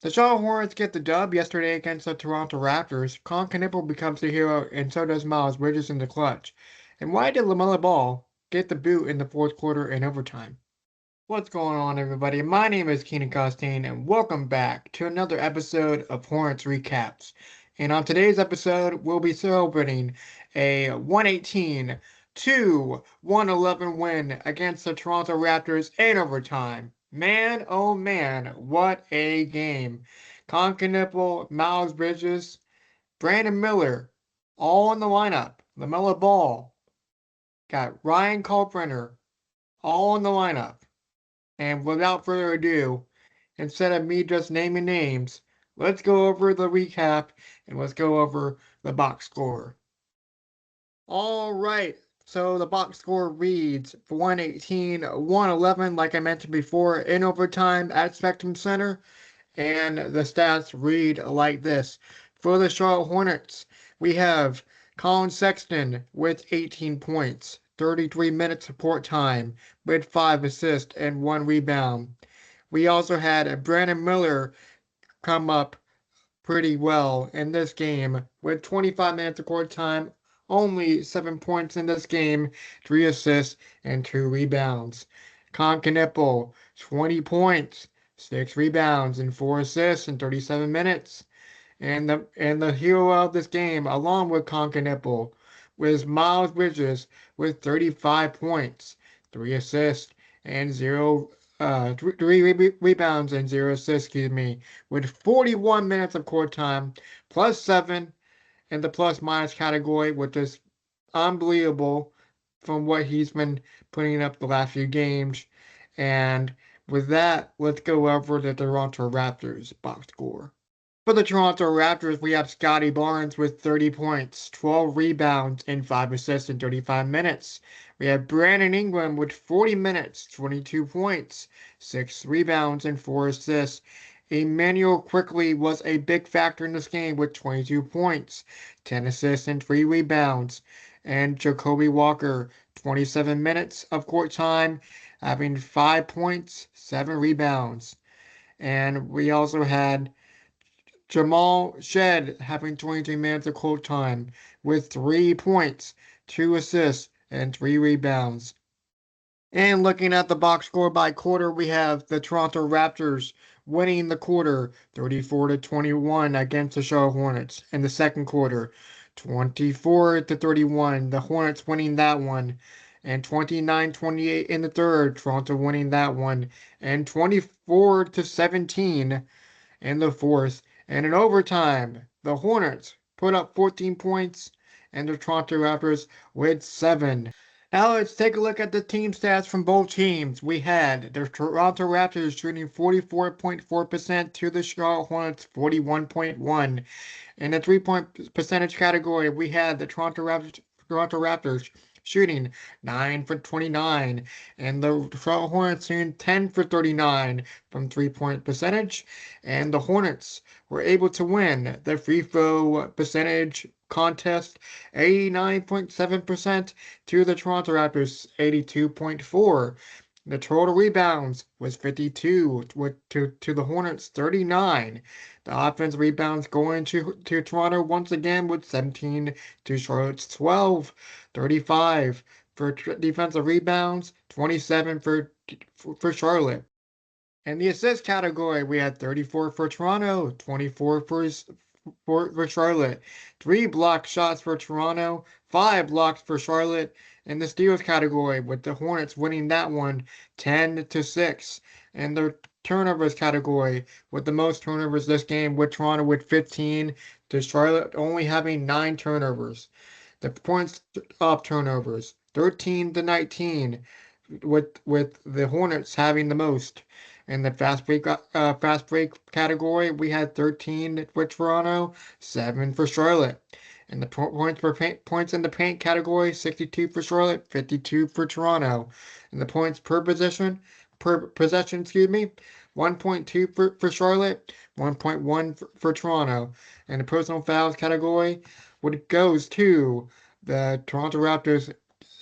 The Charlotte Hornets get the dub yesterday against the Toronto Raptors. Kon Knueppel becomes the hero, and so does Miles Bridges in the clutch. And why did LaMelo Ball get the boot in the fourth quarter and overtime? What's going on, everybody? My name is Keenan Costain, and welcome back to another episode of Hornets Recaps. And on today's episode, we'll be celebrating a 118 to 111 win against the Toronto Raptors in overtime. Man, oh man, what a game! Kon Knueppel, Miles Bridges, Brandon Miller, all in the lineup. LaMelo Ball, got Ryan Culprenner, all in the lineup. And without further ado, instead of me just naming names, let's go over the recap and let's go over the box score. All right, so the box score reads 118, 111, like I mentioned before, in overtime at Spectrum Center. And the stats read like this. For the Charlotte Hornets, we have Collin Sexton with 18 points, 33 minutes support time, with 5 assists and 1 rebound. We also had Brandon Miller come up pretty well in this game with 25 minutes of court time, only 7 points in this game, 3 assists and 2 rebounds. Kon Knueppel, 20 points, 6 rebounds and 4 assists in 37 minutes. And the hero of this game, along with Kon Knueppel, was Miles Bridges with 35 points, 3 assists and 0 rebounds and 0 assists, excuse me, with 41 minutes of court time, plus 7 in the plus minus category, which is unbelievable from what he's been putting up the last few games. And with that, let's go over the Toronto Raptors box score. For the Toronto Raptors, we have Scotty Barnes with 30 points, 12 rebounds, and 5 assists in 35 minutes. We have Brandon Ingram with 40 minutes, 22 points, 6 rebounds, and 4 assists. Emmanuel Quickley was a big factor in this game with 22 points, 10 assists, and 3 rebounds. And Jacoby Walker, 27 minutes of court time, having 5 points, 7 rebounds. And we also had Jamal Shed having 23 minutes of court time with 3 points, 2 assists, and 3 rebounds. And looking at the box score by quarter, we have the Toronto Raptors winning the quarter 34-21 against the Charlotte Hornets. In the second quarter, 24-31, the Hornets winning that one. And 29-28 in the third, Toronto winning that one. And 24-17 in the fourth. And in overtime, the Hornets put up 14 points and the Toronto Raptors with 7. Now let's take a look at the team stats from both teams. We had the Toronto Raptors shooting 44.4% to the Charlotte Hornets 41.1. In the three-point percentage category, we had the Toronto Raptors shooting 9 for 29, and the Charlotte Hornets shooting 10 for 39 from three-point percentage. And the Hornets were able to win the free throw percentage contest 89.7% to the Toronto Raptors 82.4. The total rebounds was 52 to the Hornets 39. The offense rebounds going to Toronto once again with 17 to Charlotte's 12. 35 for defensive rebounds, 27 for Charlotte. In the assist category, we had 34 for Toronto, 24 for Charlotte, 3 blocked shots for Toronto, 5 blocks for Charlotte. In the steals category, with the Hornets winning that one 10-6. In the turnovers category, with the most turnovers this game, with Toronto with 15 to Charlotte only having 9 turnovers. The points of turnovers 13-19, with the Hornets having the most. In the fast break category, we had 13 for Toronto, 7 for Charlotte. In the points in the paint category, 62 for Charlotte, 52 for Toronto. In the points per possession, 1.2 for Charlotte, 1.1 for Toronto. In the personal fouls category, what it goes to the Toronto Raptors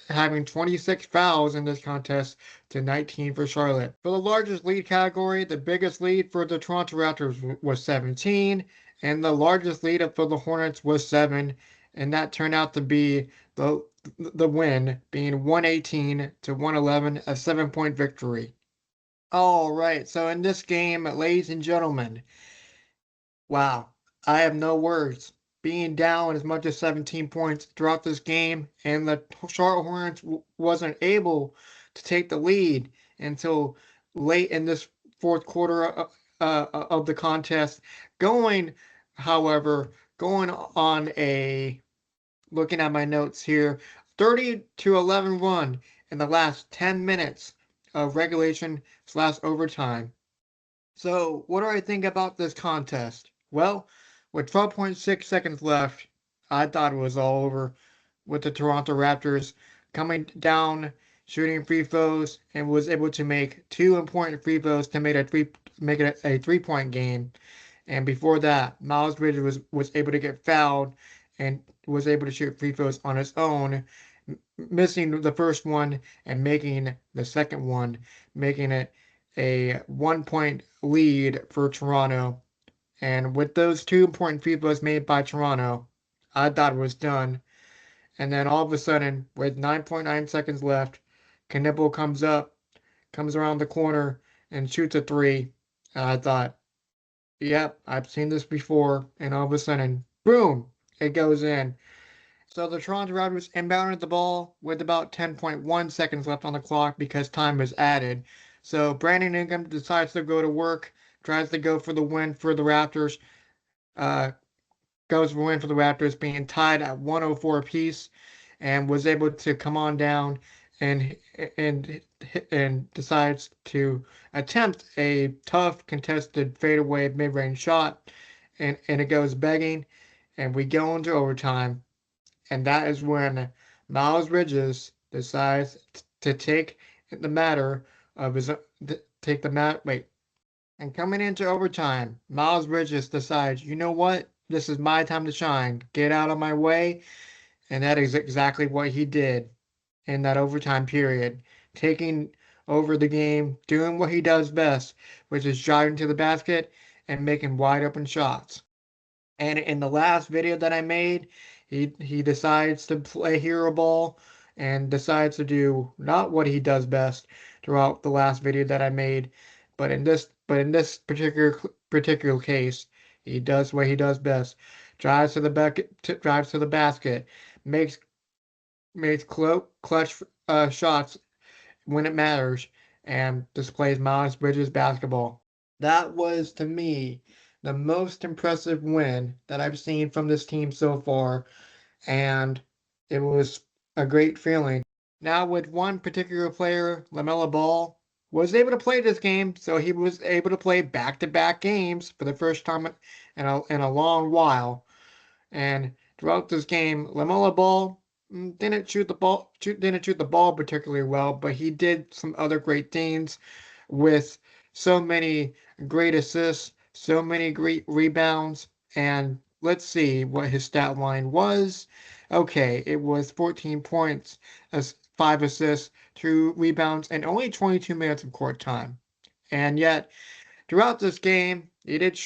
having 26 fouls in this contest to 19 for Charlotte. For the largest lead category, the biggest lead for the Toronto Raptors was 17, and the largest lead for the Hornets was 7, and that turned out to be the win, being 118 to 111, a 7-point victory. All right, so in this game, ladies and gentlemen, wow, I have no words. Being down as much as 17 points throughout this game, and the Charlotte Hornets wasn't able to take the lead until late in this fourth quarter of the contest. Going, however, going on a looking at my notes here, 30 to 11 run in the last 10 minutes of regulation slash overtime. So, what do I think about this contest? Well, with 12.6 seconds left, I thought it was all over with the Toronto Raptors coming down, shooting free throws, and was able to make two important free throws to make it a 3-point game. And before that, Miles Bridges was able to get fouled and was able to shoot free throws on his own, missing the first one and making the second one, making it a 1-point lead for Toronto. And with those two important free throws made by Toronto, I thought it was done. And then all of a sudden, with 9.9 seconds left, Knueppel comes around the corner, and shoots a three. And I thought, yep, I've seen this before. And all of a sudden, boom, it goes in. So the Toronto Raptors inbounded the ball with about 10.1 seconds left on the clock because time was added. So Brandon Ingram decides to go to work, tries to go for the win for the Raptors, uh, goes for the win for the Raptors, being tied at 104 apiece, and was able to come on down and and and decides to attempt a tough contested fadeaway mid-range shot, and it goes begging, and we go into overtime. And that is when Miles Bridges decides to take the matter of his take the mat wait. And coming into overtime, Miles Bridges decides, you know what? This is my time to shine. Get out of my way. And that is exactly what he did in that overtime period, taking over the game, doing what he does best, which is driving to the basket and making wide open shots. And in the last video that I made, he decides to play hero ball and decides to do not what he does best throughout the last video that I made, but in this particular case, he does what he does best. Drives to the basket, makes clutch shots when it matters, and displays Miles Bridges basketball. That was, to me, the most impressive win that I've seen from this team so far, and it was a great feeling. Now, with one particular player, LaMelo Ball, was able to play this game, so he was able to play back-to-back games for the first time in a long while. And throughout this game, LaMelo Ball didn't shoot the ball particularly well, but he did some other great things with so many great assists, so many great rebounds, and let's see what his stat line was. Okay, it was 14 points, as 5 assists, 2 rebounds, and only 22 minutes of court time. And yet, throughout this game, he did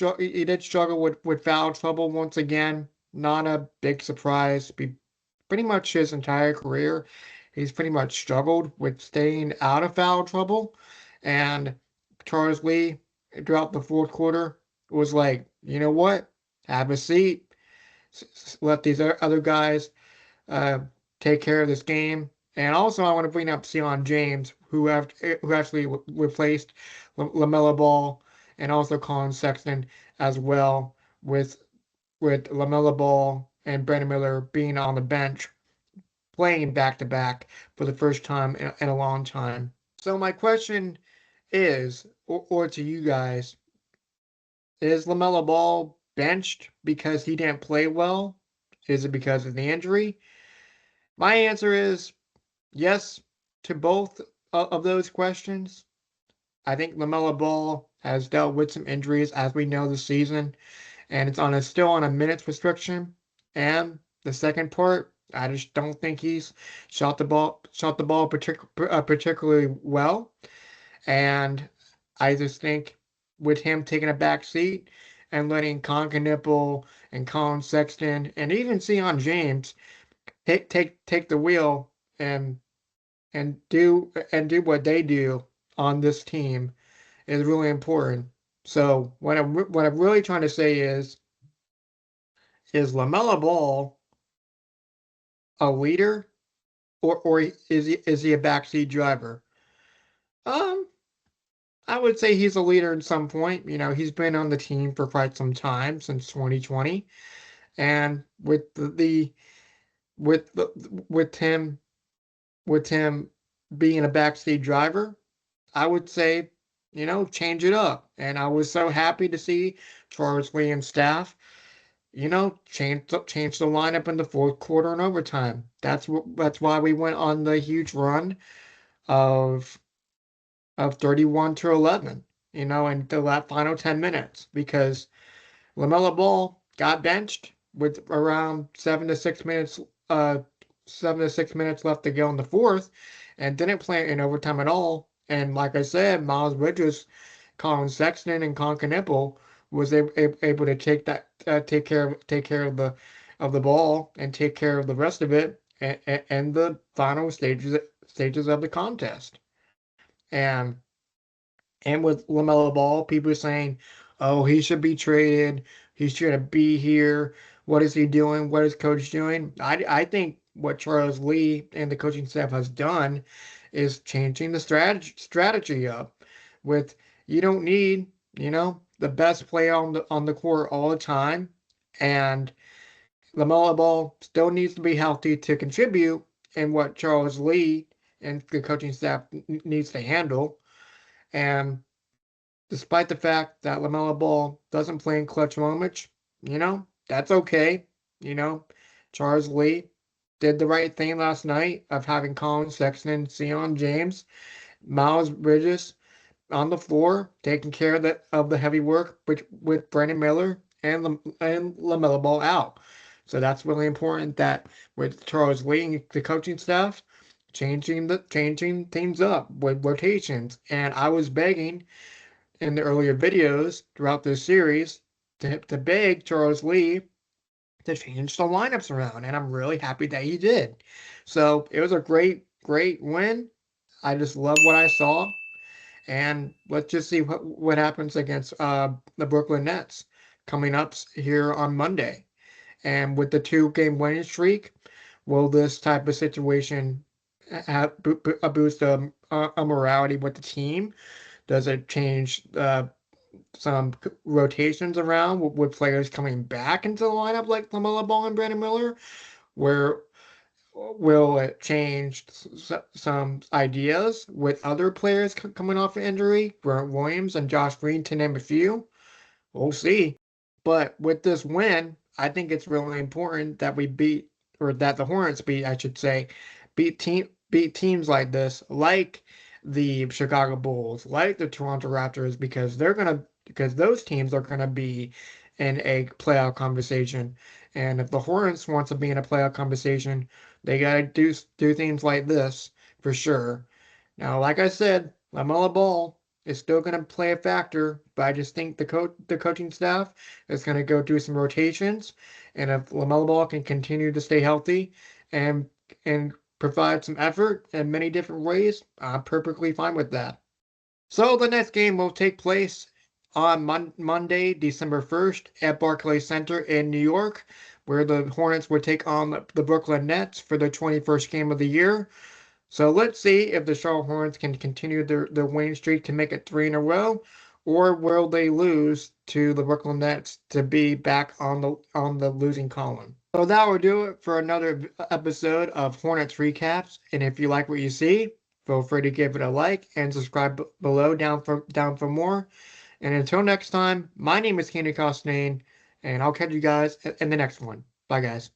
struggle with foul trouble once again. Not a big surprise. Pretty much his entire career, he's pretty much struggled with staying out of foul trouble. And Charles Lee, throughout the fourth quarter, was like, you know what? Have a seat. Let these other guys uh, take care of this game. And also, I want to bring up Sion James, who actually replaced LaMelo Ball, and also Colin Sexton as well, with LaMelo Ball and Brandon Miller being on the bench, playing back to back for the first time in a long time. So my question is, or to you guys, is LaMelo Ball benched because he didn't play well? Is it because of the injury? My answer is yes to both of those questions. I think LaMelo Ball has dealt with some injuries, as we know, this season, and it's still on a minutes restriction. And the second part I just don't think he's shot the ball particularly well. And I just think with him taking a back seat and letting Kon Knueppel and Colin Sexton and even Sion James take the wheel and do what they do on this team is really important. So what I'm really trying to say is LaMelo Ball a leader or is he a backseat driver? Um, I would say he's a leader at some point. You know, he's been on the team for quite some time since 2020, and with the, with him being a backseat driver, I would say, change it up. And I was so happy to see Charles Lee and staff, change the lineup in the fourth quarter and overtime. That's why we went on the huge run of 31-11, in the final 10 minutes because LaMelo Ball got benched with around 7 to 6 minutes left to go in the fourth and didn't play in overtime at all. And like I said, Miles Bridges, Colin Sexton, and Kon Knueppel was able to take care of the ball and take care of the rest of it and the final stages of the contest. And with LaMelo Ball, people are saying, "Oh, he should be traded. He shouldn't be here. What is he doing? What is coach doing?" I think what Charles Lee and the coaching staff has done is changing the strategy up. With you don't need the best player on the court all the time, and LaMelo Ball still needs to be healthy to contribute in what Charles Lee and the coaching staff needs to handle. And despite the fact that LaMelo Ball doesn't play in clutch moments, that's okay. You know, Charles Lee did the right thing last night of having Colin Sexton, Sion James, Miles Bridges on the floor, taking care of the heavy work with Brandon Miller and LaMelo Ball out. So that's really important that with Charles Lee and the coaching staff, changing things up with rotations. And I was begging in the earlier videos throughout this series to beg Charles Lee to change the lineups around, and I'm really happy that he did. So it was a great win. I just love what I saw, and let's just see what happens against the Brooklyn Nets coming up here on Monday. And with the 2-game winning streak, will this type of situation have a boost of morality with the team? Does it change some rotations around with players coming back into the lineup like LaMelo Ball and Brandon Miller? Where will it change some ideas with other players coming off of injury, Grant Williams and Josh Green to name a few? We'll see. But with this win, I think it's really important that we beat, or that the Hornets beat, I should say, beat teams like this, like the Chicago Bulls, like the Toronto Raptors, because those teams are gonna be in a playoff conversation. And if the Hornets want to be in a playoff conversation, they gotta do things like this for sure. Now, like I said, LaMelo Ball is still going to play a factor, but I just think the coaching staff is going to go through some rotations, and if LaMelo Ball can continue to stay healthy and provide some effort in many different ways, I'm perfectly fine with that. So the next game will take place on Monday, December 1st at Barclays Center in New York, where the Hornets will take on the Brooklyn Nets for their 21st game of the year. So let's see if the Charlotte Hornets can continue their winning streak to make it 3 in a row, or will they lose to the Brooklyn Nets to be back on the losing column. So that will do it for another episode of Hornets Recaps. And if you like what you see, feel free to give it a like and subscribe below down for more. And until next time, my name is Keenan Costain, and I'll catch you guys in the next one. Bye, guys.